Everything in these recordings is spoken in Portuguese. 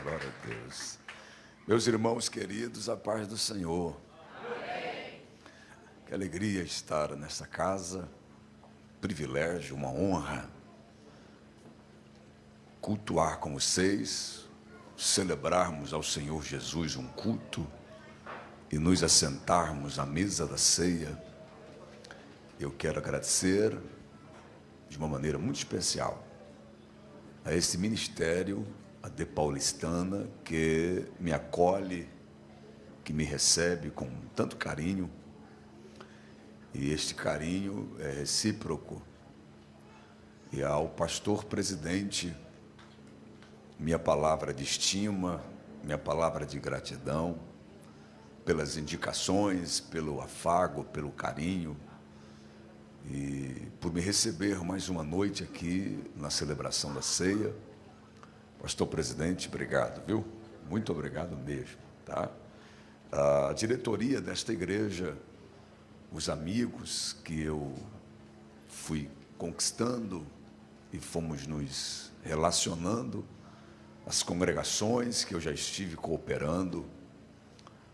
Glória a Deus. Meus irmãos queridos, a paz do Senhor. Amém. Que alegria estar nessa casa, privilégio, uma honra, cultuar com vocês, celebrarmos ao Senhor Jesus um culto e nos assentarmos à mesa da ceia. Eu quero agradecer de uma maneira muito especial a esse ministério, a De Paulistana, que me acolhe, que me recebe com tanto carinho, e este carinho é recíproco. E ao pastor presidente, minha palavra de estima, minha palavra de gratidão, pelas indicações, pelo afago, pelo carinho, e por me receber mais uma noite aqui na celebração da ceia. Pastor presidente, obrigado, viu? Muito obrigado mesmo, tá? A diretoria desta igreja, os amigos que eu fui conquistando e fomos nos relacionando, as congregações que eu já estive cooperando,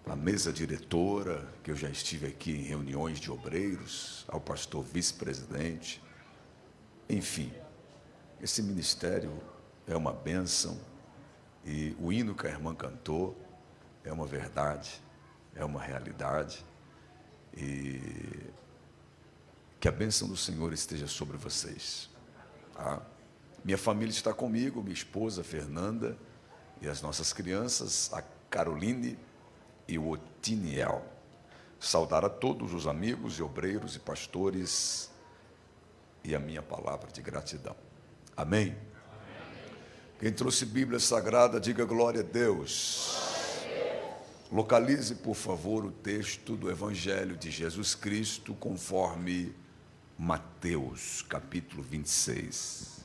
a mesa diretora, que eu já estive aqui em reuniões de obreiros, ao pastor vice-presidente, enfim, esse ministério é uma bênção, e o hino que a irmã cantou é uma verdade, é uma realidade, e que a bênção do Senhor esteja sobre vocês, tá? Minha família está comigo, minha esposa Fernanda e as nossas crianças, a Caroline e o Otiniel. Saudar a todos os amigos e obreiros e pastores e a minha palavra de gratidão. Amém? Quem trouxe Bíblia Sagrada, diga glória a Deus. Localize, por favor, o texto do Evangelho de Jesus Cristo conforme Mateus, capítulo 26.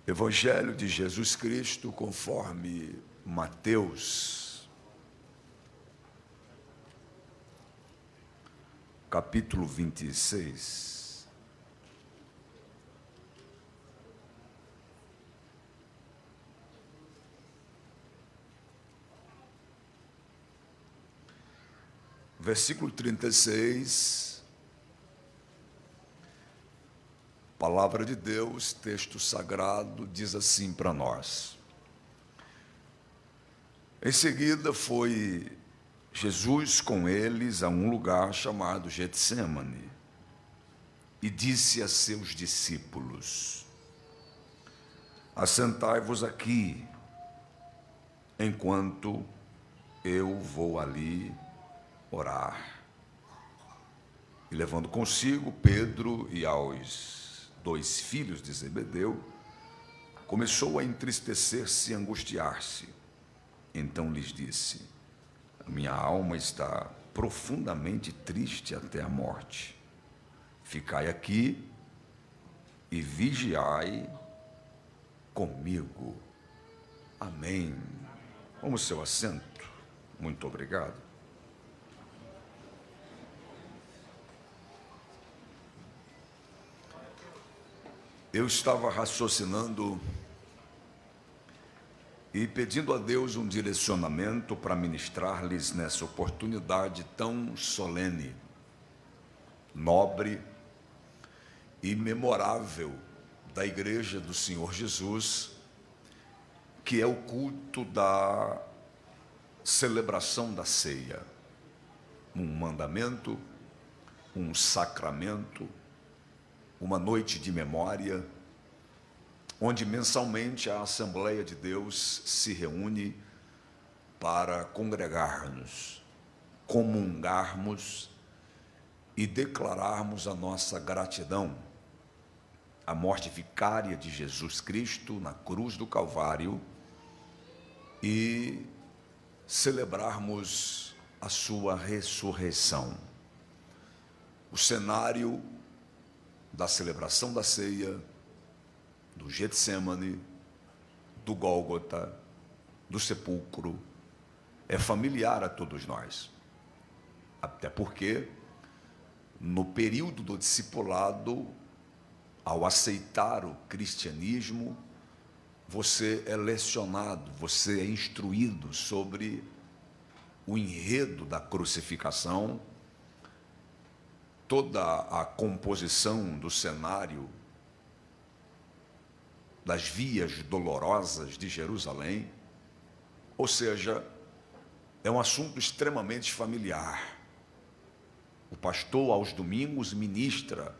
Evangelho de Jesus Cristo conforme Mateus, capítulo 26. Versículo 36. Palavra de Deus, texto sagrado, diz assim para nós. Em seguida foi Jesus com eles a um lugar chamado Getsêmani e disse a seus discípulos: assentai-vos aqui, enquanto eu vou ali orar. E levando consigo Pedro e aos 2 filhos de Zebedeu, começou a entristecer-se e angustiar-se. Então lhes disse: a minha alma está profundamente triste até a morte. Ficai aqui e vigiai comigo. Amém. Vamos ao seu assento. Muito obrigado. Eu estava raciocinando e pedindo a Deus um direcionamento para ministrar-lhes nessa oportunidade tão solene, nobre e memorável da Igreja do Senhor Jesus, que é o culto da celebração da ceia, um mandamento, um sacramento, uma noite de memória, onde mensalmente a Assembleia de Deus se reúne para congregar-nos, comungarmos e declararmos a nossa gratidão à morte vicária de Jesus Cristo na cruz do Calvário e celebrarmos a sua ressurreição. O cenário da celebração da ceia, do Getsêmani, do Gólgota, do sepulcro, é familiar a todos nós. Até porque, no período do discipulado, ao aceitar o cristianismo, você é lecionado, você é instruído sobre o enredo da crucificação, toda a composição do cenário das vias dolorosas de Jerusalém, ou seja, é um assunto extremamente familiar. O pastor, aos domingos, ministra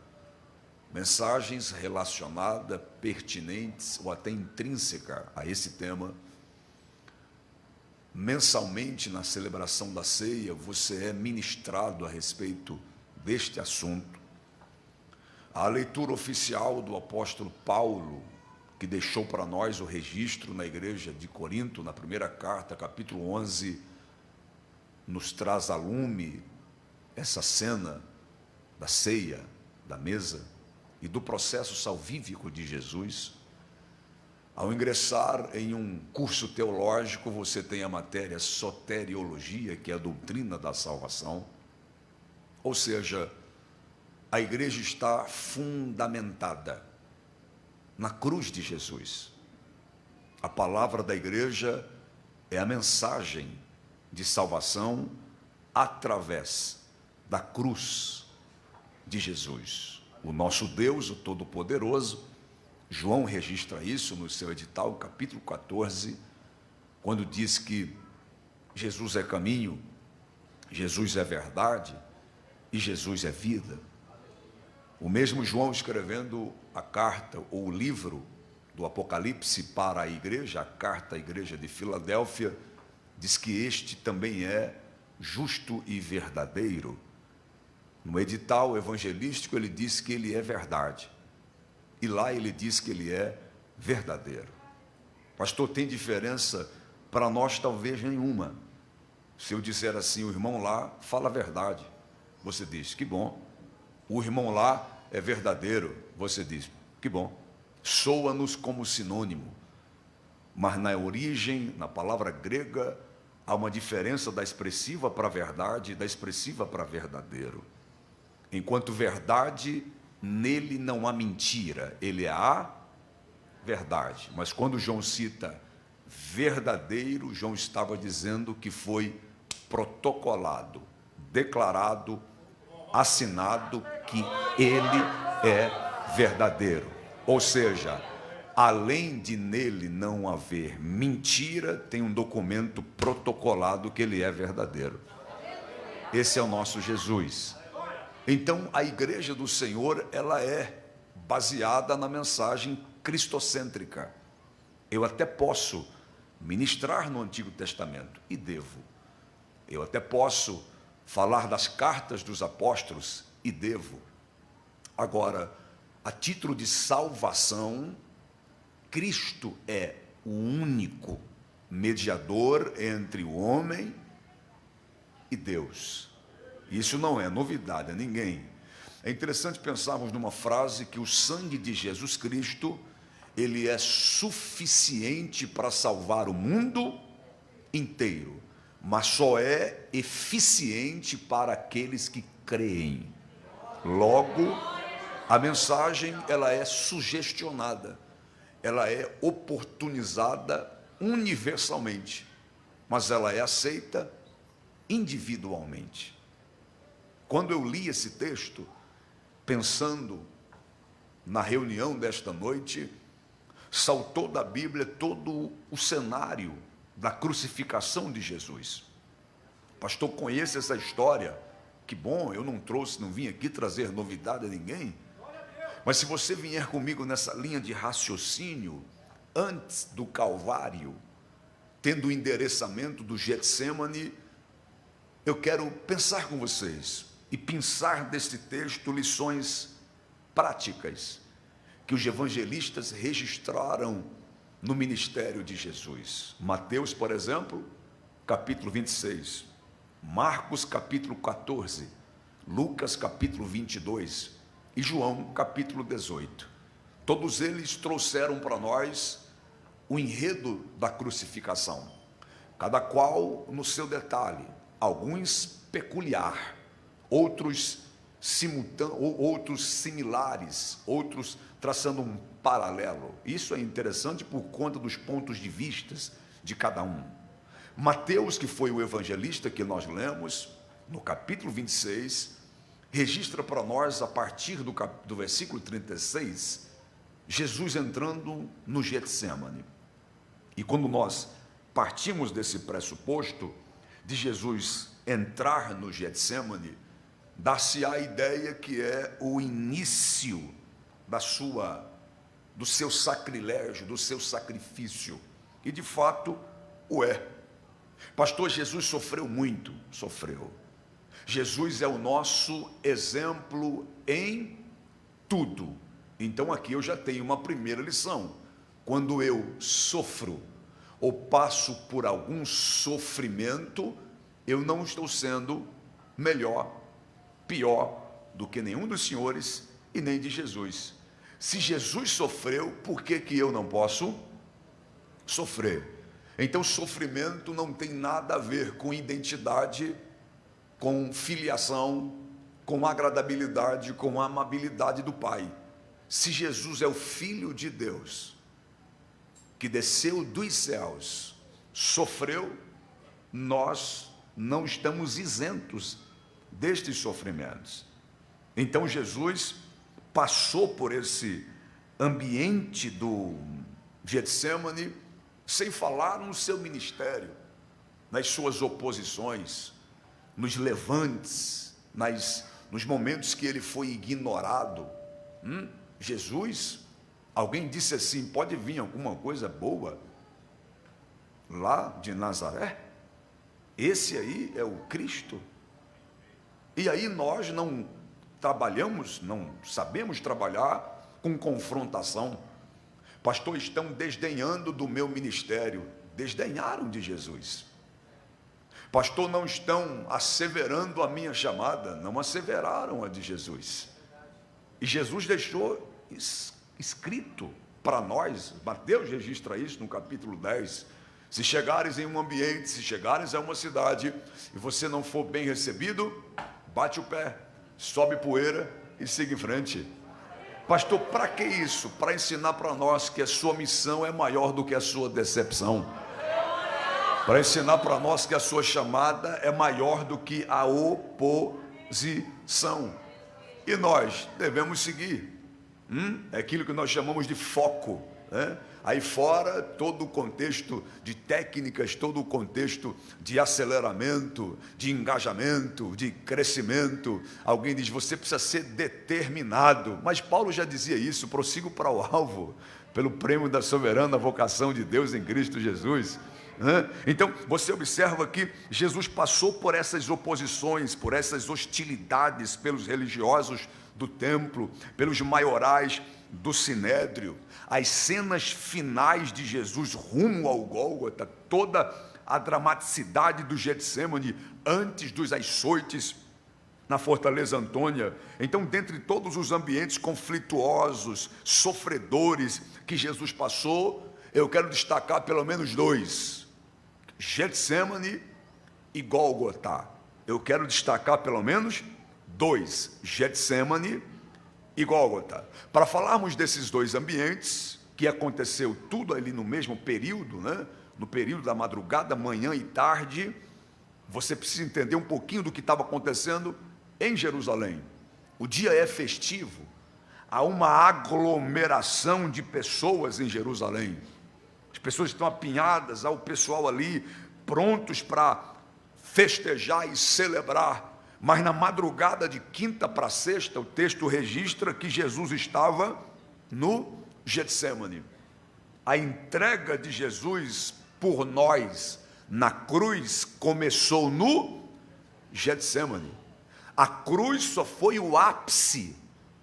mensagens relacionadas, pertinentes ou até intrínsecas a esse tema. Mensalmente, na celebração da ceia, você é ministrado a respeito deste assunto. A leitura oficial do apóstolo Paulo, que deixou para nós o registro na igreja de Corinto, na primeira carta, capítulo 11, nos traz a lume essa cena da ceia, da mesa e do processo salvífico de Jesus. Ao ingressar em um curso teológico, você tem a matéria soteriologia, que é a doutrina da salvação. Ou seja, a igreja está fundamentada na cruz de Jesus. A palavra da igreja é a mensagem de salvação através da cruz de Jesus. O nosso Deus, o Todo-Poderoso, João registra isso no seu edital, capítulo 14, quando diz que Jesus é caminho, Jesus é verdade e Jesus é vida. O mesmo João, escrevendo a carta ou o livro do Apocalipse para a igreja, a carta à igreja de Filadélfia, diz que este também é justo e verdadeiro. No edital evangelístico ele diz que ele é verdade. E lá ele diz que ele é verdadeiro. Pastor, tem diferença? Para nós talvez nenhuma. Se eu disser assim, o irmão lá fala a verdade, você diz, que bom. O irmão lá é verdadeiro, você diz, que bom. Soa-nos como sinônimo. Mas na origem, na palavra grega, há uma diferença da expressiva para a verdade e da expressiva para verdadeiro. Enquanto verdade, nele não há mentira, ele é a verdade. Mas quando João cita verdadeiro, João estava dizendo que foi protocolado, declarado, assinado que ele é verdadeiro. Ou seja, além de nele não haver mentira, tem um documento protocolado que ele é verdadeiro. Esse é o nosso Jesus. Então, a igreja do Senhor, ela é baseada na mensagem cristocêntrica. Eu até posso ministrar no Antigo Testamento, e devo. Eu até posso falar das cartas dos apóstolos, e devo. Agora, a título de salvação, Cristo é o único mediador entre o homem e Deus. Isso não é novidade a ninguém. É interessante pensarmos numa frase que o sangue de Jesus Cristo, ele é suficiente para salvar o mundo inteiro, mas só é eficiente para aqueles que creem. Logo, a mensagem, ela é sugestionada, ela é oportunizada universalmente, mas ela é aceita individualmente. Quando eu li esse texto, pensando na reunião desta noite, saltou da Bíblia todo o cenário da crucificação de Jesus. Pastor, conhece essa história? Que bom, eu não vim aqui trazer novidade a ninguém. Mas se você vier comigo nessa linha de raciocínio, antes do Calvário, tendo o endereçamento do Getsêmani, eu quero pensar com vocês e pensar deste texto lições práticas que os evangelistas registraram no ministério de Jesus. Mateus, por exemplo, capítulo 26, Marcos, capítulo 14, Lucas, capítulo 22 e João, capítulo 18. Todos eles trouxeram para nós o enredo da crucificação, cada qual no seu detalhe, alguns peculiar, outros outros similares, outros traçando um paralelo. Isso é interessante por conta dos pontos de vistas de cada um. Mateus, que foi o evangelista que nós lemos, no capítulo 26, registra para nós, a partir do versículo 36, Jesus entrando no Getsêmani. E quando nós partimos desse pressuposto de Jesus entrar no Getsêmani, dá-se a ideia que é o início do seu sacrilégio, do seu sacrifício. E de fato o é. Pastor, Jesus sofreu muito, sofreu. Jesus é o nosso exemplo em tudo. Então aqui eu já tenho uma primeira lição. Quando eu sofro ou passo por algum sofrimento, eu não estou sendo melhor, pior do que nenhum dos senhores e nem de Jesus. Se Jesus sofreu, por que eu não posso sofrer? Então, sofrimento não tem nada a ver com identidade, com filiação, com agradabilidade, com amabilidade do Pai. Se Jesus é o Filho de Deus, que desceu dos céus, sofreu, nós não estamos isentos destes sofrimentos. Então Jesus passou por esse ambiente do Getsêmani, sem falar no seu ministério, nas suas oposições, nos levantes, nos momentos que ele foi ignorado. Jesus, alguém disse assim: pode vir alguma coisa boa lá de Nazaré? Esse aí é o Cristo? E aí nós não trabalhamos, não sabemos trabalhar com confrontação. Pastor, estão desdenhando do meu ministério. Desdenharam de Jesus. Pastor, não estão asseverando a minha chamada. Não asseveraram a de Jesus. E Jesus deixou escrito para nós, Mateus registra isso no capítulo 10, se chegares em um ambiente, se chegares a uma cidade, e você não for bem recebido, bate o pé, sobe poeira e siga em frente. Pastor, para que isso? Para ensinar para nós que a sua missão é maior do que a sua decepção. Para ensinar para nós que a sua chamada é maior do que a oposição. E nós devemos seguir. É aquilo que nós chamamos de foco, né? Aí fora, todo o contexto de técnicas, todo o contexto de aceleramento, de engajamento, de crescimento. Alguém diz, você precisa ser determinado. Mas Paulo já dizia isso: prossigo para o alvo, pelo prêmio da soberana vocação de Deus em Cristo Jesus. Então, você observa que Jesus passou por essas oposições, por essas hostilidades pelos religiosos do templo, pelos maiorais do Sinédrio, as cenas finais de Jesus rumo ao Gólgota, toda a dramaticidade do Getsêmani antes dos açoites na Fortaleza Antônia. Então, dentre todos os ambientes conflituosos, sofredores que Jesus passou, eu quero destacar pelo menos dois: Getsêmani e Gólgota. Eu quero destacar pelo menos dois: Getsêmani e Gólgota. Para falarmos desses dois ambientes, que aconteceu tudo ali no mesmo período, né? No período da madrugada, manhã e tarde, você precisa entender um pouquinho do que estava acontecendo em Jerusalém. O dia é festivo, há uma aglomeração de pessoas em Jerusalém. As pessoas estão apinhadas, há o pessoal ali prontos para festejar e celebrar. Mas na madrugada de quinta para sexta, o texto registra que Jesus estava no Getsêmani. A entrega de Jesus por nós na cruz começou no Getsêmani. A cruz só foi o ápice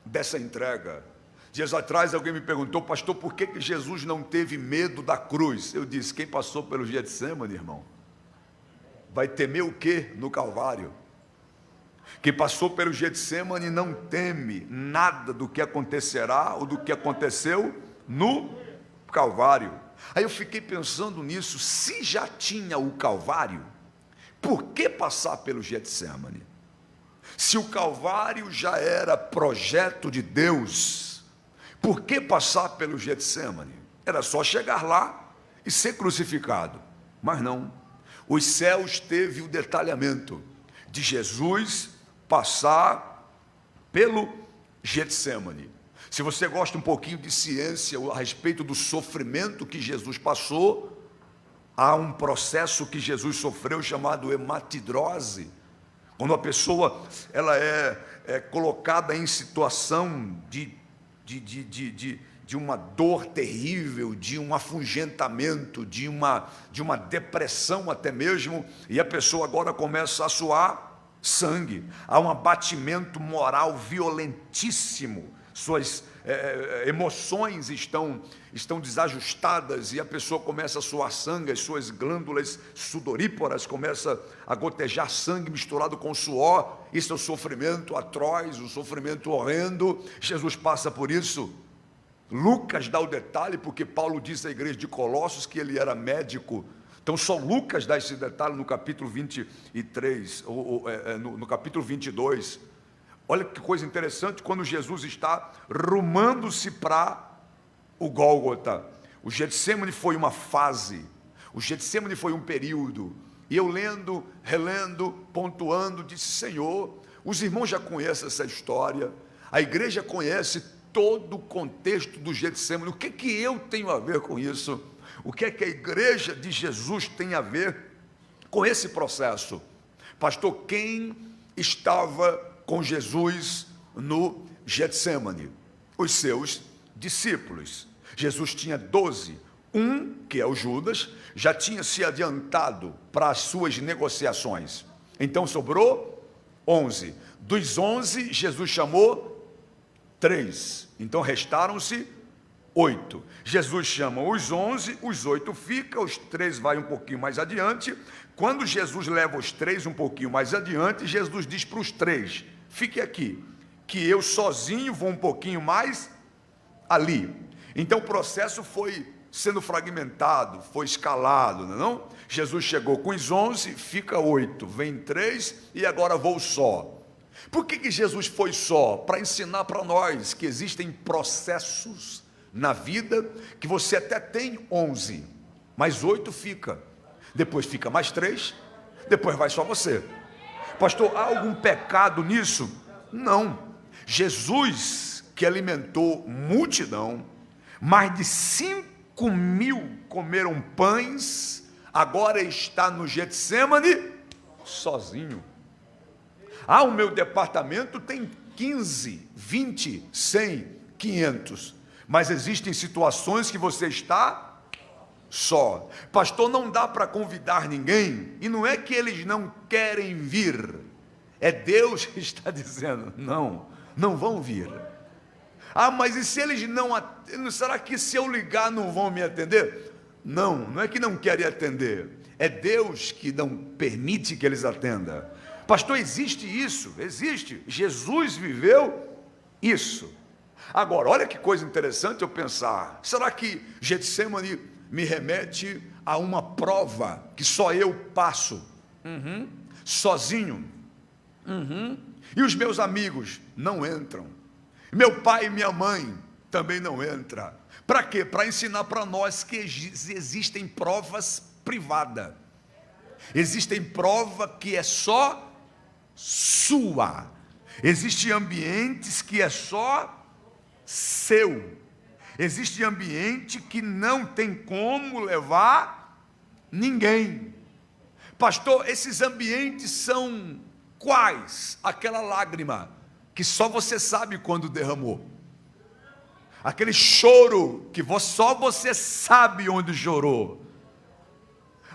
dessa entrega. Dias atrás alguém me perguntou: pastor, por que Jesus não teve medo da cruz? Eu disse: quem passou pelo Getsêmani, irmão, vai temer o quê no Calvário? Quem passou pelo Getsêmani não teme nada do que acontecerá ou do que aconteceu no Calvário. Aí eu fiquei pensando nisso, se já tinha o Calvário, por que passar pelo Getsemane? Se o Calvário já era projeto de Deus, por que passar pelo Getsemane? Era só chegar lá e ser crucificado. Mas não, os céus teve o detalhamento de Jesus passar pelo Getsemane. Se você gosta um pouquinho de ciência a respeito do sofrimento que Jesus passou, há um processo que Jesus sofreu chamado hematidrose, quando a pessoa ela é colocada em situação de uma dor terrível, de um afugentamento, de uma depressão até mesmo, e a pessoa agora começa a suar sangue, há um abatimento moral violentíssimo, suas emoções estão desajustadas e a pessoa começa a suar sangue, as suas glândulas sudoríparas começam a gotejar sangue misturado com suor. Isso é o sofrimento atroz, o sofrimento horrendo. Jesus passa por isso. Lucas dá o detalhe, porque Paulo disse à igreja de Colossos que ele era médico. Então só Lucas dá esse detalhe no capítulo 23, no capítulo 22. Olha que coisa interessante, quando Jesus está rumando-se para o Gólgota. O Getsemane foi uma fase, o Getsemane foi um período. E eu lendo, relendo, pontuando, disse: Senhor, os irmãos já conhecem essa história, a igreja conhece todo o contexto do Getsemane. O que eu tenho a ver com isso? O que é que a igreja de Jesus tem a ver com esse processo? Pastor, quem estava com Jesus no Getsemane? Os seus discípulos. Jesus tinha 12. Um, que é o Judas, já tinha se adiantado para as suas negociações. Então sobrou 11. Dos 11, Jesus chamou 3. Então restaram-se 8. Jesus chama os 11, os 8 ficam, os 3 vai um pouquinho mais adiante. Quando Jesus leva os 3 um pouquinho mais adiante, Jesus diz para os 3: fique aqui, que eu sozinho vou um pouquinho mais ali. Então o processo foi sendo fragmentado, foi escalado, não? Jesus chegou com os 11, fica 8, vem 3 e agora vou só. Por que Jesus foi só? Para ensinar para nós que existem processos na vida que você até tem 11, mas 8 fica, depois fica mais 3, depois vai só você. Pastor, há algum pecado nisso? Não. Jesus, que alimentou multidão, mais de 5.000 comeram pães, agora está no Getsemane sozinho. O meu departamento tem 15, 20, 100, 500, mas existem situações que você está só. Pastor, não dá para convidar ninguém, e não é que eles não querem vir, é Deus que está dizendo: não vão vir. Mas e se eles não, será que se eu ligar não vão me atender? Não é que não querem atender, é Deus que não permite que eles atendam. Pastor, existe isso? Existe. Jesus viveu isso. Agora, olha que coisa interessante eu pensar: será que Getsemane me remete a uma prova que só eu passo? Sozinho. E os meus amigos não entram. Meu pai e minha mãe também não entram. Para quê? Para ensinar para nós que existem provas privadas. Existem provas que é só sua. Existem ambientes que é só seu. Existe ambiente que não tem como levar ninguém. Pastor, esses ambientes são quais? Aquela lágrima que só você sabe quando derramou. Aquele choro que só você sabe onde chorou.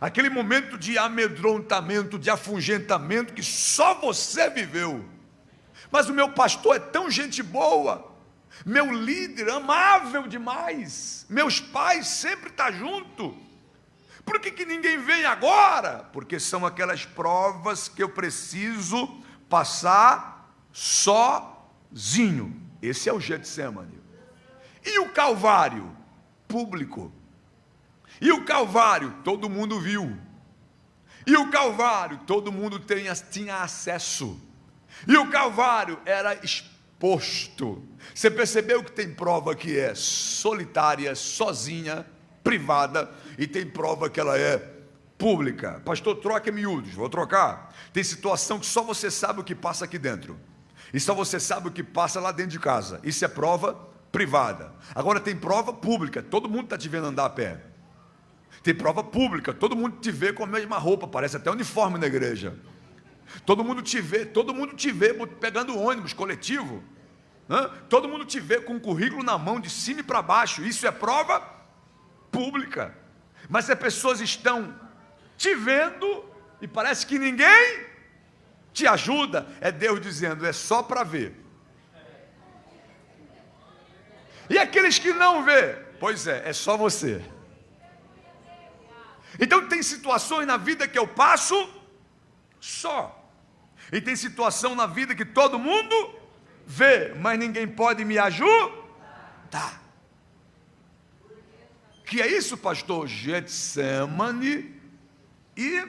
Aquele momento de amedrontamento, de afugentamento que só você viveu. Mas o meu pastor é tão gente boa, meu líder amável demais, meus pais sempre estão junto. Por que ninguém vem agora? Porque são aquelas provas que eu preciso passar sozinho. Esse é o Getsemane. E o Calvário? Público. E o Calvário, todo mundo viu. E o Calvário, todo mundo tinha acesso. E o Calvário era exposto. Você percebeu que tem prova que é solitária, sozinha, privada, e tem prova que ela é pública. Pastor, troca em miúdos. Vou trocar. Tem situação que só você sabe o que passa aqui dentro. E só você sabe o que passa lá dentro de casa. Isso é prova privada. Agora tem prova pública. Todo mundo está te vendo andar a pé. Tem prova pública. Todo mundo te vê com a mesma roupa. Parece até uniforme na igreja. Todo mundo te vê pegando ônibus coletivo. Todo mundo te vê com um currículo na mão, de cima e para baixo. Isso é prova pública. Mas as pessoas estão te vendo e parece que ninguém te ajuda. É Deus dizendo, é só para ver. E aqueles que não vê, pois é só você. Então tem situações na vida que eu passo só. E tem situação na vida que todo mundo vê, mas ninguém pode me ajudar. Que é isso, pastor? Getsemane e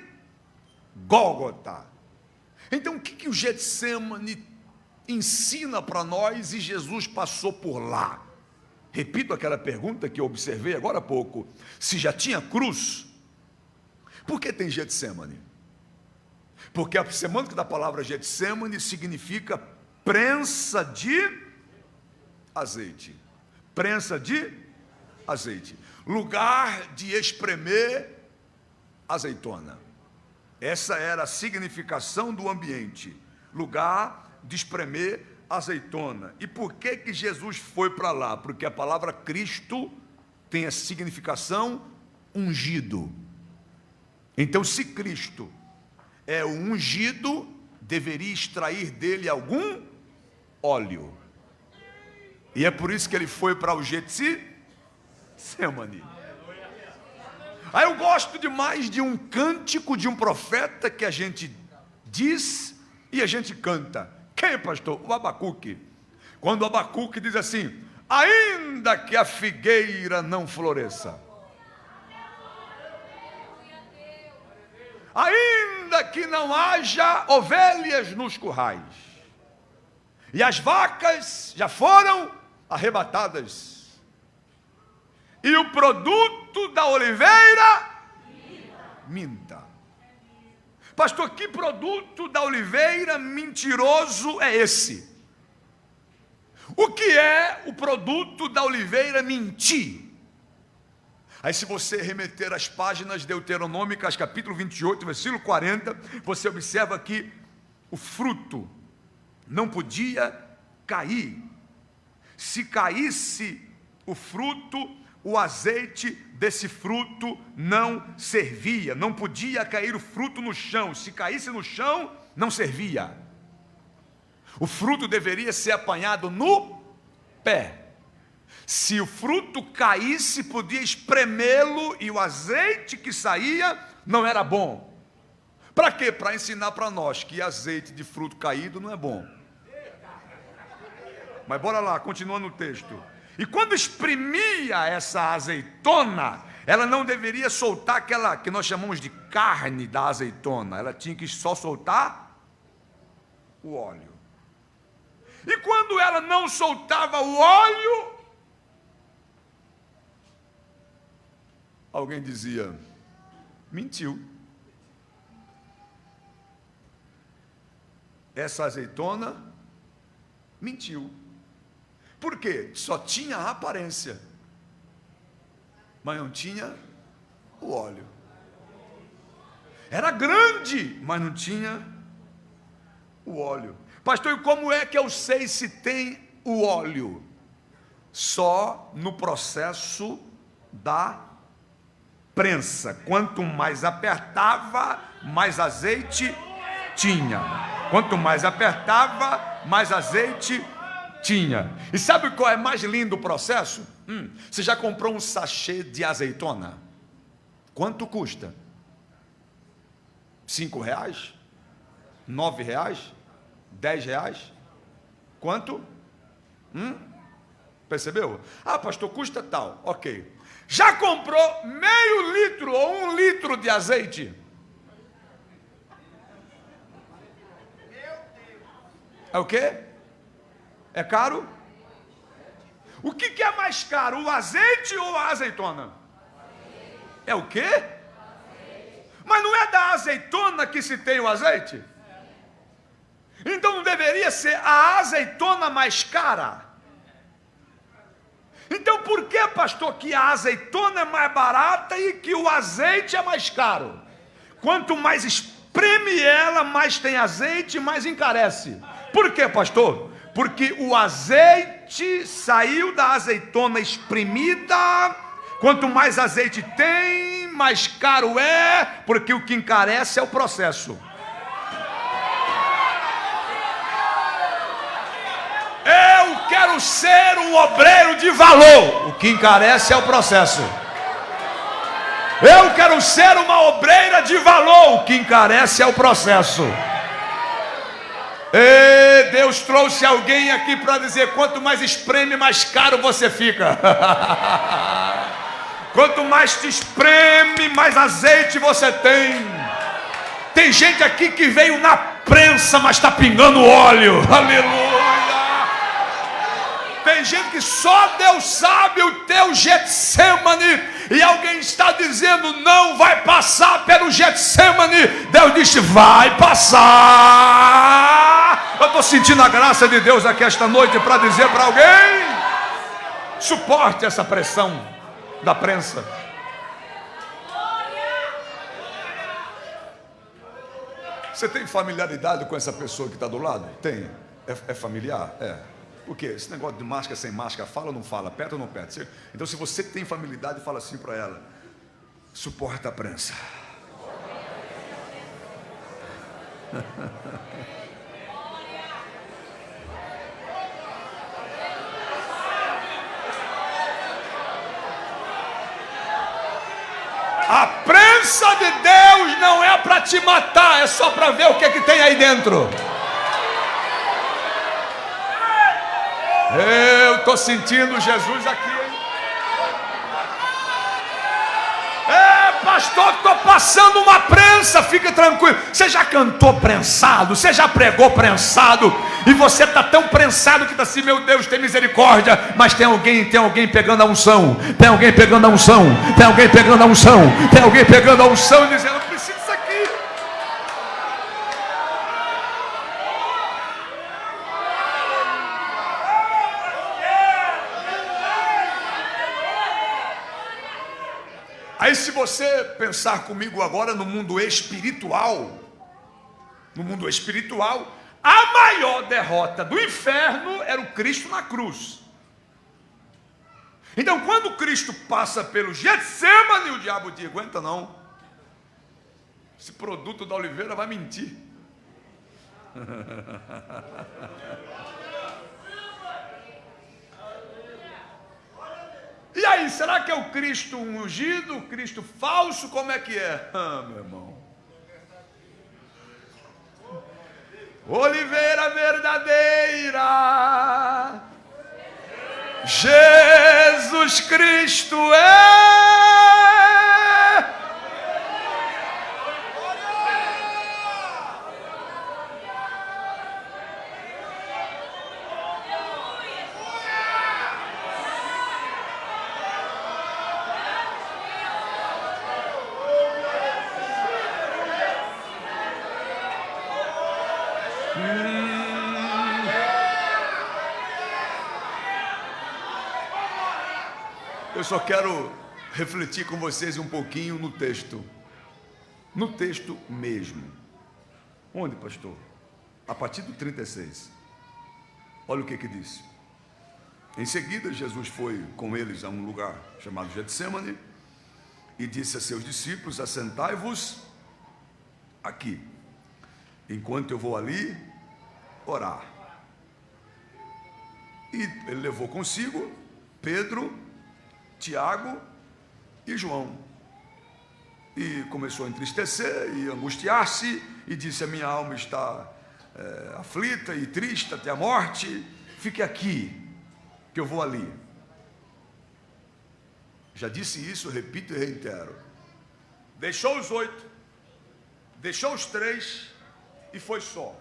Gólgota. Então o que o Getsemane ensina para nós e Jesus passou por lá? Repito aquela pergunta que eu observei agora há pouco. Se já tinha cruz, por que tem Getsemane? Porque a semântica da palavra Getsemane significa prensa de azeite. Prensa de azeite. Lugar de espremer azeitona. Essa era a significação do ambiente. Lugar de espremer azeitona. E por que Jesus foi para lá? Porque a palavra Cristo tem a significação ungido. Então, se Cristo é o ungido, deveria extrair dele algum óleo. E é por isso que ele foi para o Getsemane. Aí eu gosto demais de um cântico de um profeta que a gente diz e a gente canta. Quem, pastor? O Abacuque. Quando o Abacuque diz assim: ainda que a figueira não floresça, ainda que não haja ovelhas nos currais, e as vacas já foram arrebatadas, e o produto da oliveira minta. Pastor, que produto da oliveira mentiroso é esse? O que é o produto da oliveira mentir? Aí, se você remeter às páginas deuteronômicas, capítulo 28, versículo 40, você observa que o fruto não podia cair. Se caísse o fruto, o azeite desse fruto não servia. Não podia cair o fruto no chão. Se caísse no chão, não servia. O fruto deveria ser apanhado no pé. Se o fruto caísse, podia espremê-lo e o azeite que saía não era bom. Para quê? Para ensinar para nós que azeite de fruto caído não é bom. Mas bora lá, continuando o texto. E quando exprimia essa azeitona, ela não deveria soltar aquela que nós chamamos de carne da azeitona. Ela tinha que só soltar o óleo. E quando ela não soltava o óleo, alguém dizia: mentiu. Essa azeitona mentiu. Por quê? Só tinha a aparência, mas não tinha o óleo. Era grande, mas não tinha o óleo. Pastor, e como é que eu sei se tem o óleo? Só no processo da prensa. Quanto mais apertava, mais azeite tinha. Quanto mais apertava, mais azeite tinha. E sabe qual é mais lindo o processo? Você já comprou um sachê de azeitona? Quanto custa? 5 reais? 9 reais? 10 reais? Quanto? Percebeu? Ah, pastor, custa tal. Ok. Já comprou meio litro ou 1 litro de azeite? É o quê? É caro? O que é mais caro, o azeite ou a azeitona? É o quê? Mas não é da azeitona que se tem o azeite? Então não deveria ser a azeitona mais cara? Então por que, pastor, que a azeitona é mais barata e que o azeite é mais caro? Quanto mais espreme ela, mais tem azeite, mais encarece. Por quê, pastor? Porque o azeite saiu da azeitona espremida. Quanto mais azeite tem, mais caro é, porque o que encarece é o processo. Eu quero ser um obreiro de valor. O que encarece é o processo. Eu quero ser uma obreira de valor. O que encarece é o processo. E Deus trouxe alguém aqui para dizer: quanto mais espreme, mais caro você fica. Quanto mais te espreme, mais azeite você tem. Tem gente aqui que veio na prensa, mas está pingando óleo. Aleluia. Tem gente que só Deus sabe o teu Getsemane. E alguém está dizendo: não vai passar pelo Getsemane. Deus disse: vai passar. Eu estou sentindo a graça de Deus aqui esta noite para dizer para alguém: suporte essa pressão da prensa. Você tem familiaridade com essa pessoa que está do lado? Tem. É familiar? É. Por quê? Esse negócio de máscara sem máscara, fala ou não fala, aperta ou não aperta? Então, se você tem familiaridade, fala assim para ela: suporta a prensa. A prensa de Deus não é para te matar, é só para ver o que tem aí dentro. Eu estou sentindo Jesus aqui, hein? Pastor, estou passando uma prensa. Fica tranquilo. Você já cantou prensado? Você já pregou prensado? E você está tão prensado que está assim: meu Deus, tem misericórdia. Mas tem alguém pegando a unção. Tem alguém pegando a unção. Tem alguém pegando a unção. Tem alguém pegando a unção e dizendo: eu preciso disso aqui. Aí, se você pensar comigo agora no mundo espiritual, a maior derrota do inferno era o Cristo na cruz. Então, quando Cristo passa pelo Getsemane, o diabo diz: aguenta não, esse produto da oliveira vai mentir. E aí, será que é o Cristo ungido, o Cristo falso? Como é que é? Meu irmão, oliveira verdadeira, Jesus Cristo é. Eu só quero refletir com vocês um pouquinho no texto. No texto mesmo. Onde, pastor? A partir do 36. Olha o que diz. Em seguida, Jesus foi com eles a um lugar chamado Getsemane e disse a seus discípulos: assentai-vos aqui, enquanto eu vou ali orar. E ele levou consigo Pedro, Tiago e João. E começou a entristecer e angustiar-se, e disse: a minha alma está aflita e triste até a morte, fique aqui, que eu vou ali. Já disse isso, repito e reitero. Deixou os 8, deixou os 3 e foi só.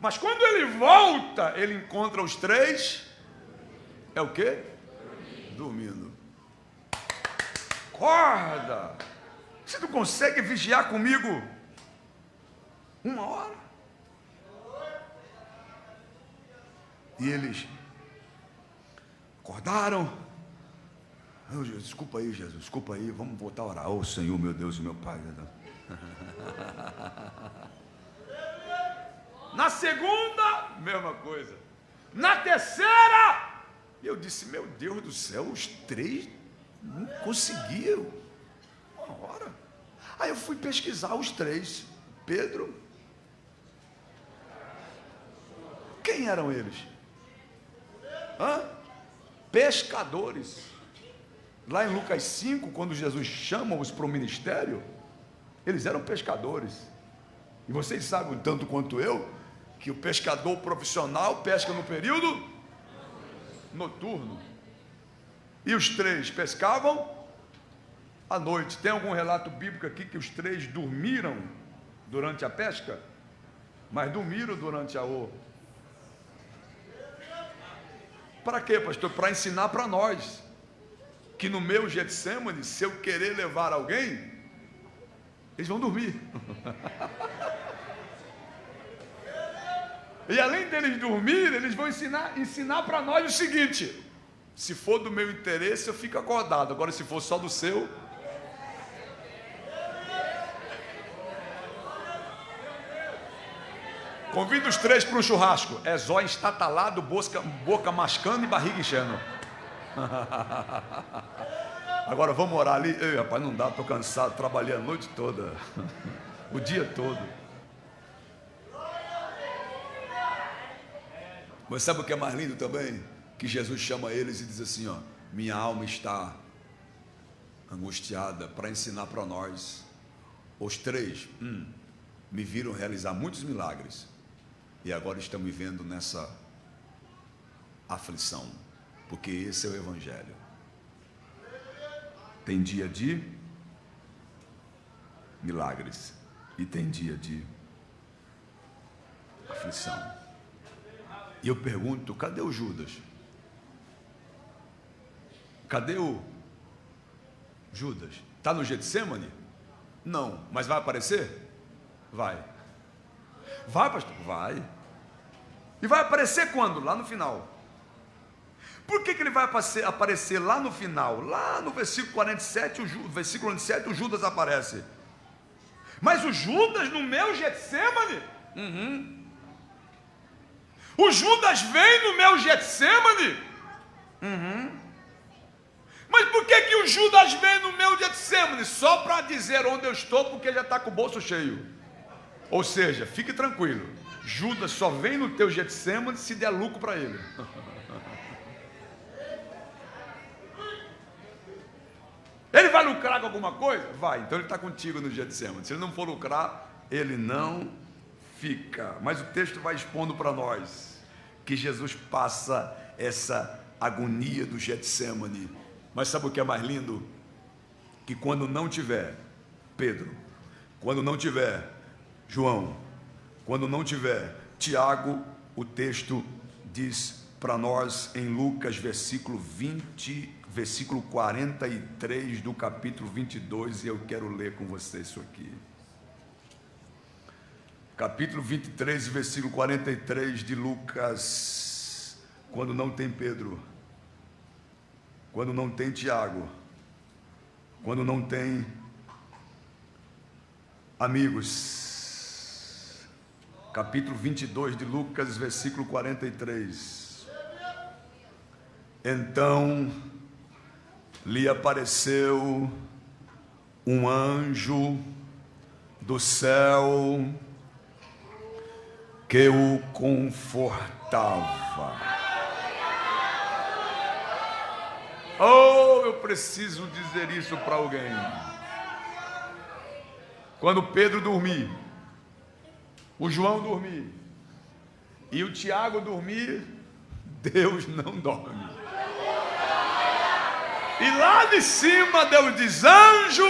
Mas quando ele volta, ele encontra os 3, é o quê? Dormindo. Acorda! Você não consegue vigiar comigo 1 hora? E eles acordaram. Oh, Jesus, desculpa aí, Jesus, desculpa aí, vamos voltar a orar. Oh, Senhor, meu Deus e meu Pai. Na segunda, mesma coisa. Na terceira, eu disse, meu Deus do céu, os 3 não conseguiram 1 hora. Aí eu fui pesquisar os 3. Pedro. Quem eram eles? Pescadores. Lá em Lucas 5, quando Jesus chama-os para o ministério, eles eram pescadores. E vocês sabem, tanto quanto eu, que o pescador profissional pesca no período noturno. E os 3 pescavam à noite. Tem algum relato bíblico aqui que os 3 dormiram durante a pesca? Mas dormiram durante a Para quê, pastor? Para ensinar para nós que no meu Getsemane, se eu querer levar alguém, eles vão dormir. E além deles dormir, eles vão ensinar para nós o seguinte: se for do meu interesse, eu fico acordado. Agora, se for só do seu, convido os 3 para um churrasco. É zóio estatalado, boca mascando e barriga enchendo. Agora vamos orar ali. Ei, rapaz, não dá, estou cansado, trabalhei a noite toda, o dia todo. Mas sabe o que é mais lindo também? Que Jesus chama eles e diz assim, ó: minha alma está angustiada, para ensinar para nós. Os 3 me viram realizar muitos milagres e agora estão me vendo nessa aflição, porque esse é o Evangelho. Tem dia de milagres e tem dia de aflição. E eu pergunto, cadê o Judas? Cadê o Judas? Está no Getsemane? Não, mas vai aparecer? Vai. Vai, pastor? Vai. E vai aparecer quando? Lá no final. Por que ele vai aparecer lá no final? Lá no versículo 47, o Judas aparece. Mas o Judas no meu Getsemane? O Judas vem no meu Getsemane? Mas por que o Judas vem no meu Getsemane? Só para dizer onde eu estou, porque já está com o bolso cheio. Ou seja, fique tranquilo, Judas só vem no teu Getsemane se der lucro para ele. Ele vai lucrar com alguma coisa? Vai, então ele está contigo no Getsemane. Se ele não for lucrar, ele não fica. Mas o texto vai expondo para nós que Jesus passa essa agonia do Getsemane. Mas sabe o que é mais lindo? Que quando não tiver Pedro, quando não tiver João, quando não tiver Tiago, o texto diz para nós em Lucas versículo 43 do capítulo 22, e eu quero ler com você isso aqui. Capítulo 23, versículo 43 de Lucas. Quando não tem Pedro, quando não tem Tiago, quando não tem amigos. Capítulo 22 de Lucas, versículo 43. Então lhe apareceu um anjo do céu que o confortava. Oh, eu preciso dizer isso para alguém. Quando Pedro dormir, o João dormir e o Tiago dormir, Deus não dorme. E lá de cima Deus diz: anjo,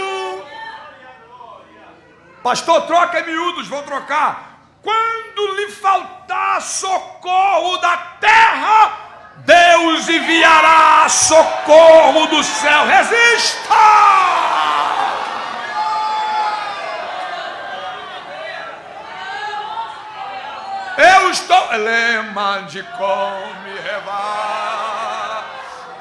pastor, troca em miúdos, vou trocar. Quando lhe faltar socorro da terra, Deus enviará socorro do céu. Resista! Eu estou...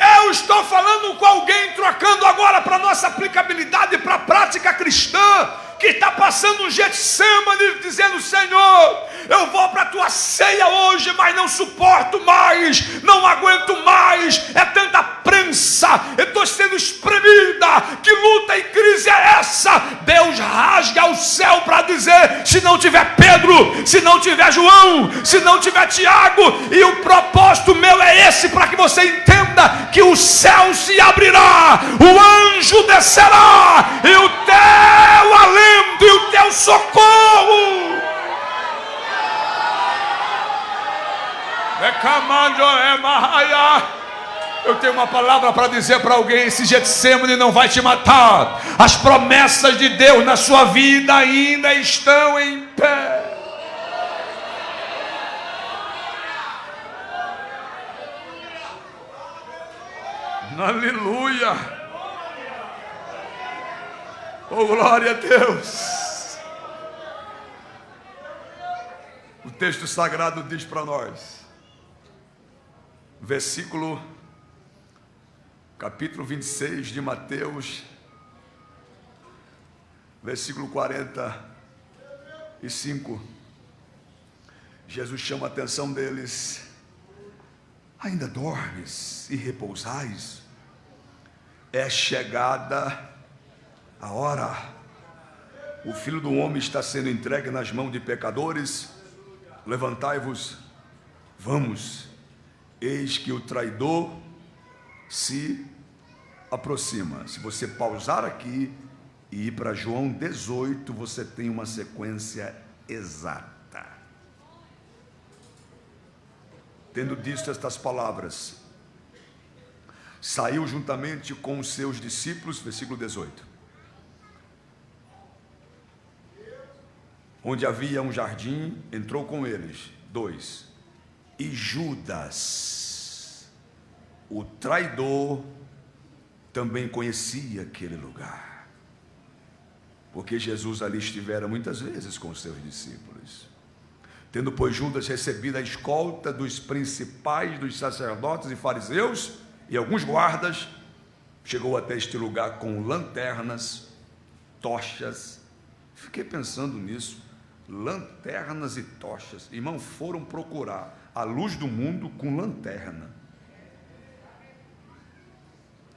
Eu estou falando com alguém, trocando agora para nossa aplicabilidade, para a prática cristã, que está passando um Getsemane, dizendo: Senhor, eu vou para a tua ceia hoje, mas não suporto mais, não aguento mais, é tanta prensa, eu estou sendo espremida, que luta e crise é essa? Deus rasga o céu para dizer: se não tiver Pedro, se não tiver João, se não tiver Tiago, e o propósito meu é esse, para que você entenda que o céu se abrirá, o anjo descerá, e o teu alento e o teu socorro. Eu tenho uma palavra para dizer para alguém: esse Getsemane não vai te matar. As promessas de Deus na sua vida ainda estão em pé. Aleluia. Oh, glória a Deus. O texto sagrado diz para nós, capítulo 26 de Mateus, versículo 45. Jesus chama a atenção deles: ainda dormes e repousais? É chegada a hora. O Filho do Homem está sendo entregue nas mãos de pecadores. Levantai-vos, vamos. Eis que o traidor se aproxima. Se você pausar aqui e ir para João 18, você tem uma sequência exata. Tendo dito estas palavras, saiu juntamente com os seus discípulos, versículo 18, onde havia um jardim, entrou com eles. 2. E Judas, o traidor, também conhecia aquele lugar, porque Jesus ali estivera muitas vezes com os seus discípulos. Tendo, pois, Judas recebido a escolta dos principais dos sacerdotes e fariseus e alguns guardas, chegou até este lugar com lanternas, tochas. Fiquei pensando nisso, lanternas e tochas. Irmão, foram procurar a luz do mundo com lanterna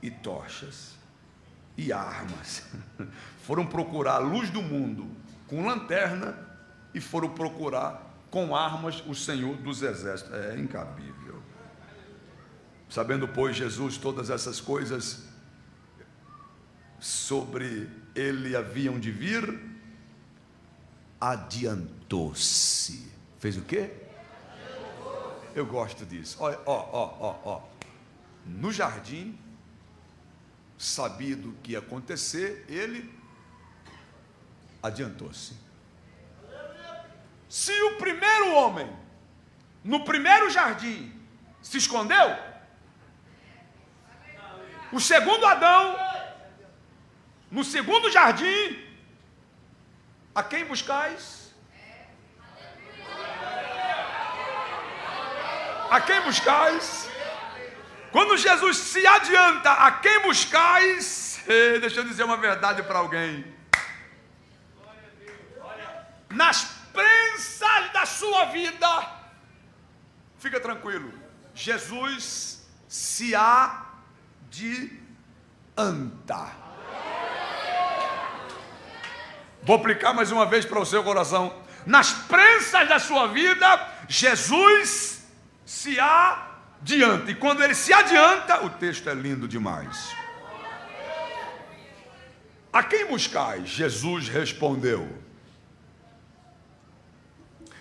e tochas e armas. Foram procurar a luz do mundo com lanterna e foram procurar com armas o Senhor dos Exércitos. É incabível. Sabendo, pois, Jesus todas essas coisas sobre ele haviam de vir, adiantou-se. Fez o quê? Eu gosto disso. Ó. No jardim, sabido o que ia acontecer, ele adiantou-se. Se o primeiro homem, no primeiro jardim, se escondeu, o segundo Adão, no segundo jardim, a quem buscais? A quem buscais? Quando Jesus se adianta, a quem buscais? Deixa eu dizer uma verdade para alguém. Nas prensas da sua vida, fica tranquilo, Jesus se adianta. Vou aplicar mais uma vez para o seu coração. Nas prensas da sua vida, Jesus se adianta. E quando ele se adianta, o texto é lindo demais. A quem buscais? Jesus respondeu.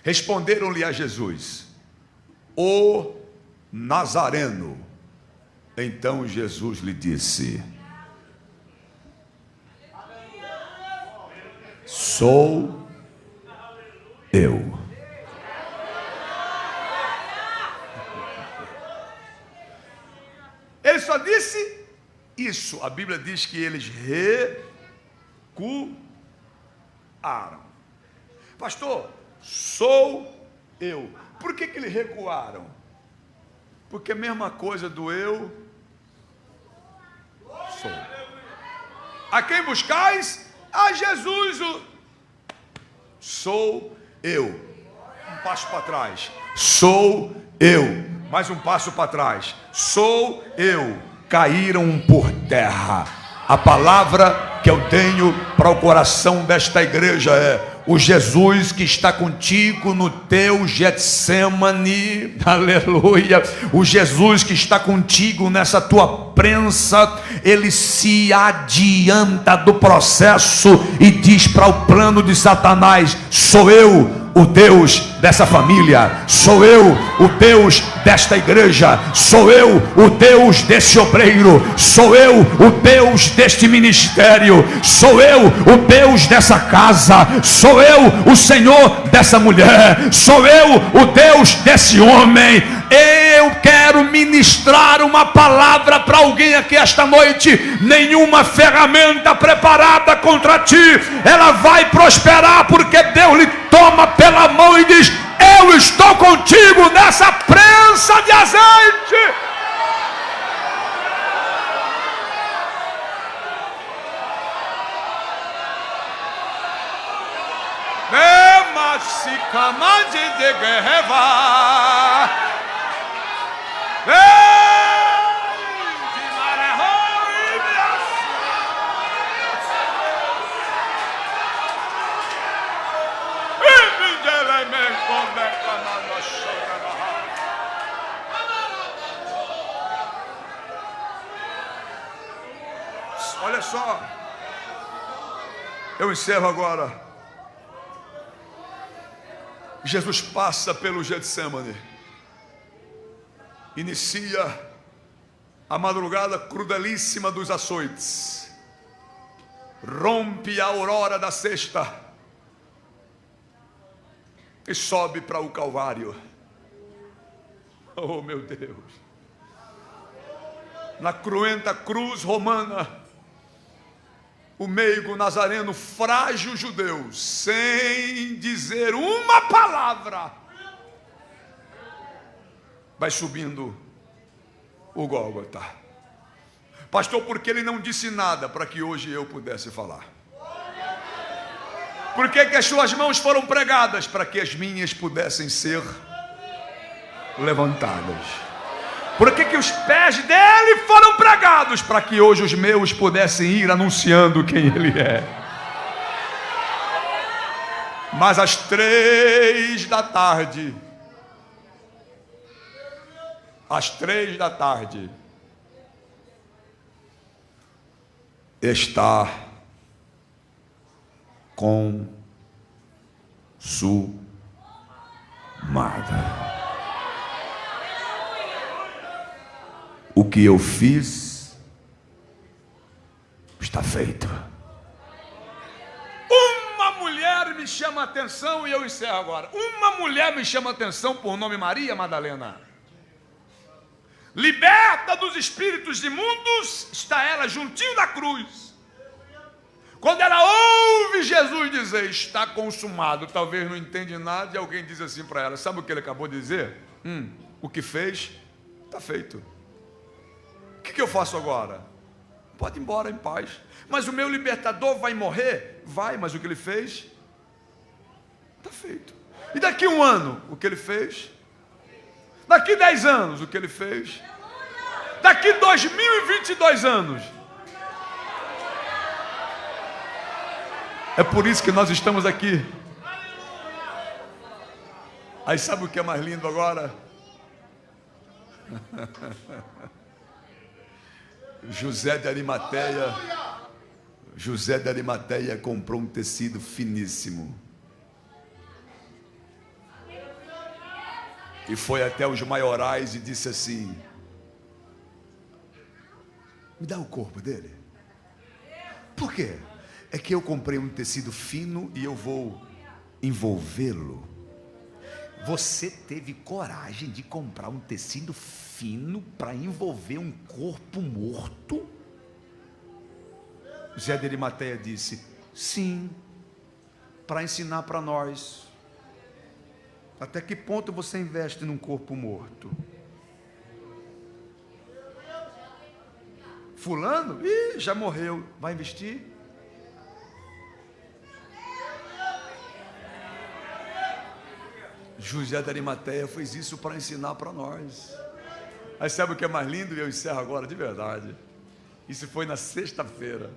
Responderam-lhe a Jesus: o Nazareno. Então Jesus lhe disse: sou eu. Ele só disse isso. A Bíblia diz que eles recuaram. Pastor, sou eu. Por que eles recuaram? Porque a mesma coisa do eu sou. A quem buscais? A Jesus. Sou eu. Um passo para trás. Sou eu. Mais um passo para trás. Sou eu. Caíram por terra. A palavra que eu tenho para o coração desta igreja é: o Jesus que está contigo no teu Getsemane, aleluia, o Jesus que está contigo nessa tua prensa, ele se adianta do processo e diz para o plano de Satanás: sou eu o Deus dessa família, sou eu o Deus desta igreja, sou eu o Deus desse obreiro, sou eu o Deus deste ministério, sou eu o Deus dessa casa, sou eu o Senhor dessa mulher, sou eu o Deus desse homem. Eu quero ministrar uma palavra para alguém aqui esta noite. Nenhuma ferramenta preparada contra ti, ela vai prosperar, porque Deus lhe toma pela mão e diz: eu estou contigo nessa prensa de azeite. Olha só, eu encerro agora. Jesus passa pelo Getsemane, inicia a madrugada crudelíssima dos açoites, rompe a aurora da sexta e sobe para o Calvário. Oh, meu Deus! Na cruenta cruz romana, o meigo nazareno, frágil judeu, sem dizer uma palavra, vai subindo o Gólgota. Pastor, porque ele não disse nada para que hoje eu pudesse falar? Por que as suas mãos foram pregadas? Para que as minhas pudessem ser levantadas. Por que os pés dele foram pregados? Para que hoje os meus pudessem ir anunciando quem ele é. Mas às 3 da tarde, está consumada. O que eu fiz está feito. Uma mulher me chama a atenção, e eu encerro agora. Uma mulher me chama a atenção, por nome Maria Madalena. Liberta dos espíritos imundos, está ela juntinho da cruz. Quando ela ouve Jesus dizer: está consumado, talvez não entende nada, e alguém diz assim para ela: sabe o que ele acabou de dizer? O que fez está feito. O que eu faço agora? Pode ir embora em paz. Mas o meu libertador vai morrer? Vai, mas o que ele fez está feito. E daqui 1 ano, o que ele fez? Daqui 10 anos, o que ele fez? Daqui 2022 anos. É por isso que nós estamos aqui. Aí sabe o que é mais lindo agora? José de Arimateia comprou um tecido finíssimo e foi até os maiorais e disse assim: Me dá o corpo dele. Por quê? É que eu comprei um tecido fino e eu vou envolvê-lo. Você teve coragem de comprar um tecido fino para envolver um corpo morto? Zé de Arimateia disse: sim, para ensinar para nós até que ponto você investe num corpo morto. Fulano, já morreu, vai investir? José de Arimateia fez isso para ensinar para nós. Aí sabe o que é mais lindo? E eu encerro agora de verdade. Isso foi na sexta-feira.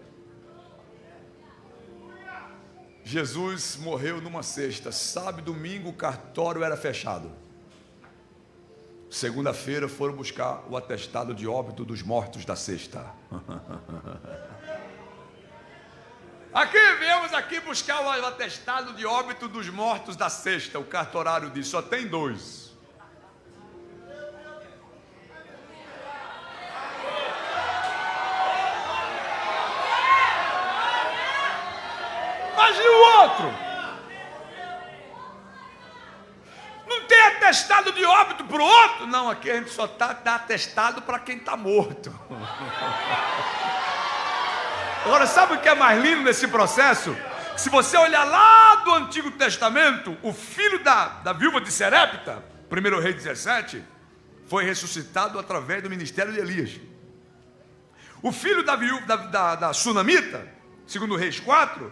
Jesus morreu numa sexta. Sábado e domingo o cartório era fechado. Segunda-feira foram buscar o atestado de óbito dos mortos da sexta. Viemos aqui buscar o atestado de óbito dos mortos da sexta. O cartorário disse: só tem 2. Mas e o outro? Não tem atestado de óbito para o outro? Não, aqui a gente só dá atestado para quem está morto. Agora, sabe o que é mais lindo nesse processo? Se você olhar lá do Antigo Testamento, o filho da viúva de Serepta, 1 Reis 17, foi ressuscitado através do ministério de Elias. O filho da viúva da Sunamita, 2 Reis 4,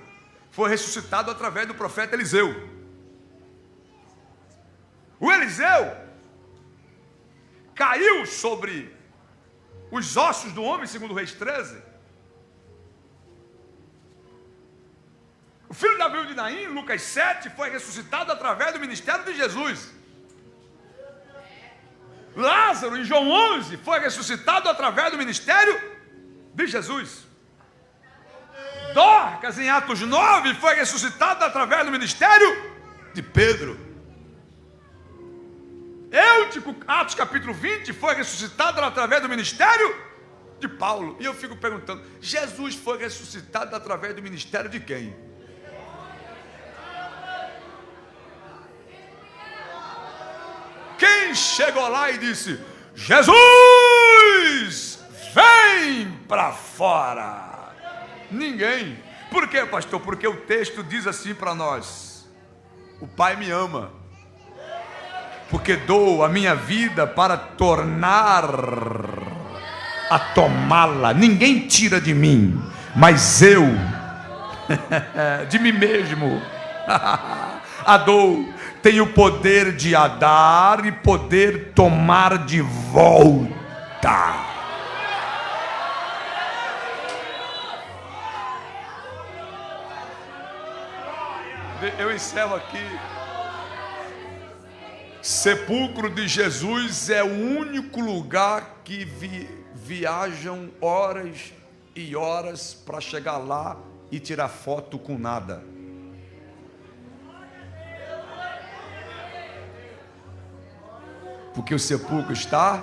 foi ressuscitado através do profeta Eliseu. O Eliseu caiu sobre os ossos do homem, 2 Reis 13. O filho da viúva de Naim, Lucas 7, foi ressuscitado através do ministério de Jesus. Lázaro, em João 11, foi ressuscitado através do ministério de Jesus. Dorcas, em Atos 9, foi ressuscitado através do ministério de Pedro. Eutico, Atos capítulo 20, foi ressuscitado através do ministério de Paulo. E eu fico perguntando, Jesus foi ressuscitado através do ministério de quem? Quem chegou lá e disse: Jesus, vem para fora? Ninguém. Por quê, pastor? Porque o texto diz assim para nós: o Pai me ama, porque dou a minha vida para tornar a tomá-la. Ninguém tira de mim, mas eu de mim mesmo a dou. Tenho o poder de a dar e poder tomar de volta. Eu encerro aqui. Sepulcro de Jesus é o único lugar que viajam horas e horas para chegar lá e tirar foto com nada. Porque o sepulcro está...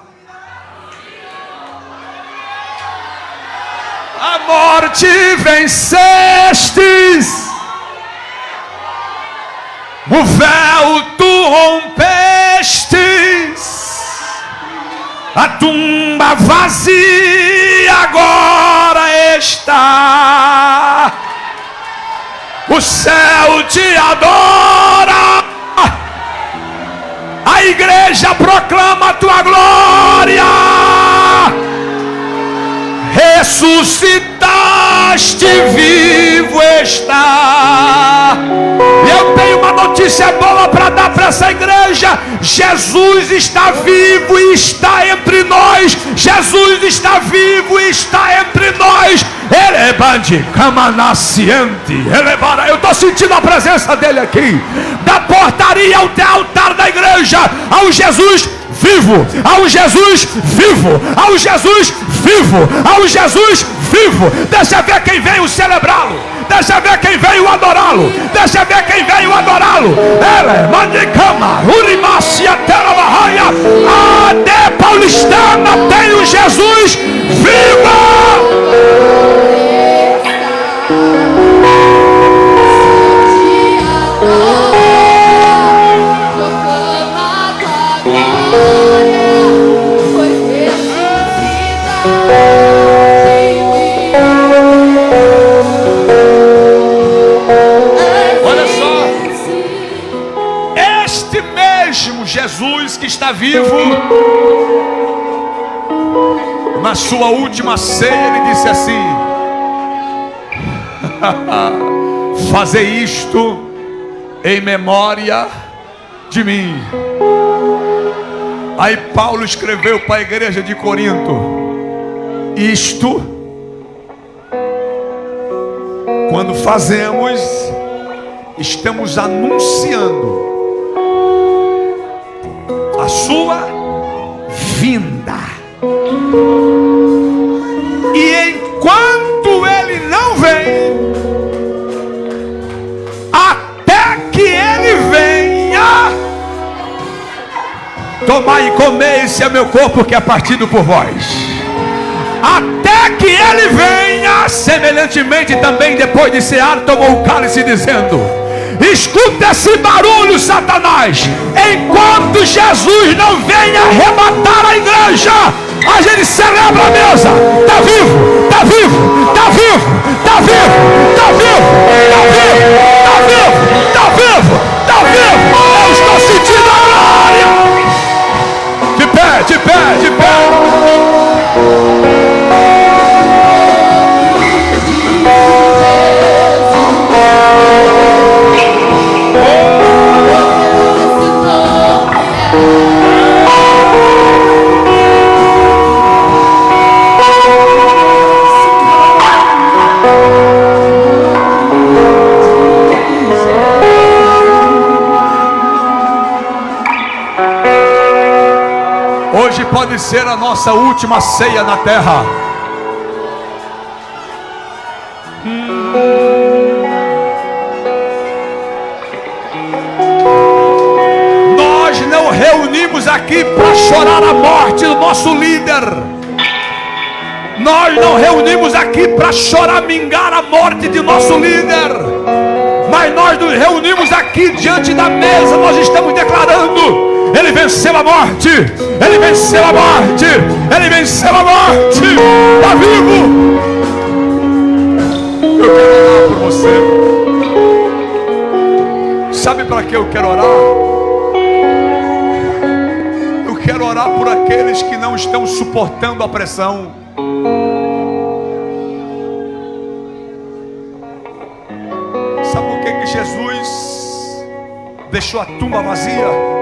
A morte vencestes, o véu tu rompestes, a tumba vazia agora está, o céu te adora. A igreja proclama a tua glória. Ressuscitaste, vivo está. Eu tenho uma notícia boa para dar para essa igreja. Jesus está vivo e está entre nós. Jesus está vivo e está entre nós. Eu estou sentindo a presença dele aqui. Da portaria ao altar da igreja, ao Jesus vivo, ao Jesus vivo, ao Jesus vivo, ao Jesus vivo. Deixa ver quem veio celebrá-lo, deixa ver quem veio adorá-lo, deixa ver quem veio adorá-lo. A de Paulistana tem o Jesus vivo. está vivo, na sua última ceia ele disse assim: fazei isto em memória de mim. Aí Paulo escreveu para a igreja de Corinto: isto, quando fazemos, estamos anunciando a sua vinda. E enquanto ele não vem, até que ele venha, tomai e comei, esse é meu corpo que é partido por vós. Até que ele venha, semelhantemente também depois de cear, tomou o cálice dizendo: escuta esse barulho, Satanás. Enquanto Jesus não venha arrebatar a igreja, a gente celebra a mesa. Está vivo, está vivo, está vivo, está vivo, está vivo, está vivo, está vivo, está vivo, está vivo. Eu estou sentindo a glória. De pé, de pé, de pé. Hoje pode ser a nossa última ceia na terra. Nós não reunimos aqui para chorar a morte do nosso líder. Nós não reunimos aqui para choramingar a morte de nosso líder. Mas nós nos reunimos aqui diante da mesa. Nós estamos declarando: ele venceu a morte, ele venceu a morte, ele venceu a morte, está vivo. Eu quero orar por você. Sabe para que eu quero orar? Eu quero orar por aqueles que não estão suportando a pressão. Sabe por que Jesus deixou a tumba vazia?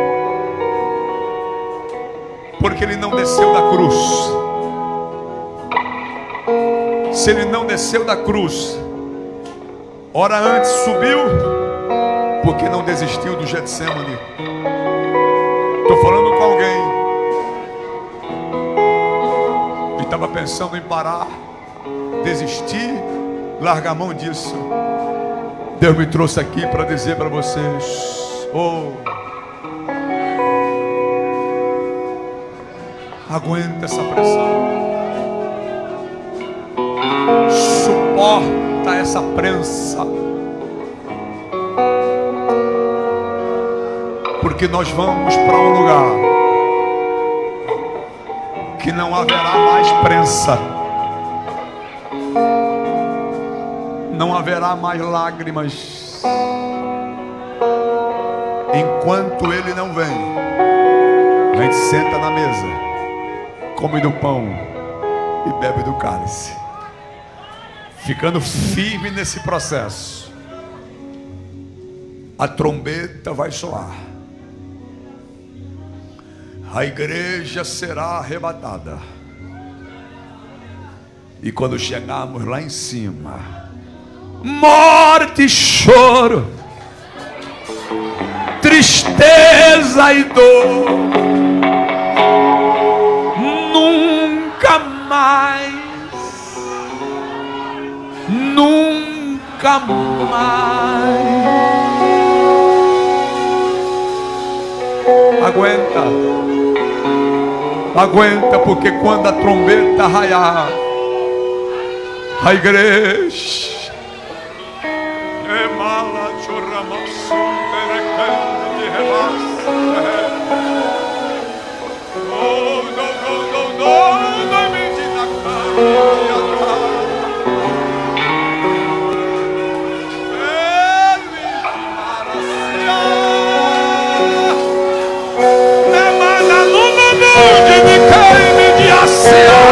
Porque ele não desceu da cruz. Se ele não desceu da cruz, hora antes subiu, porque não desistiu do Getsemane. Estou falando com alguém que estava pensando em parar, desistir, largar a mão disso. Deus me trouxe aqui para dizer para vocês: aguenta essa pressão. Suporta essa prensa. Porque nós vamos para um lugar que não haverá mais prensa. Não haverá mais lágrimas. Enquanto ele não vem, a gente senta na mesa, come do pão e bebe do cálice, ficando firme nesse processo. A trombeta vai soar, a igreja será arrebatada, e quando chegarmos lá em cima, morte e choro, tristeza e dor, nunca mais, nunca mais. Aguenta, porque quando a trombeta raiar, a igreja Ceará.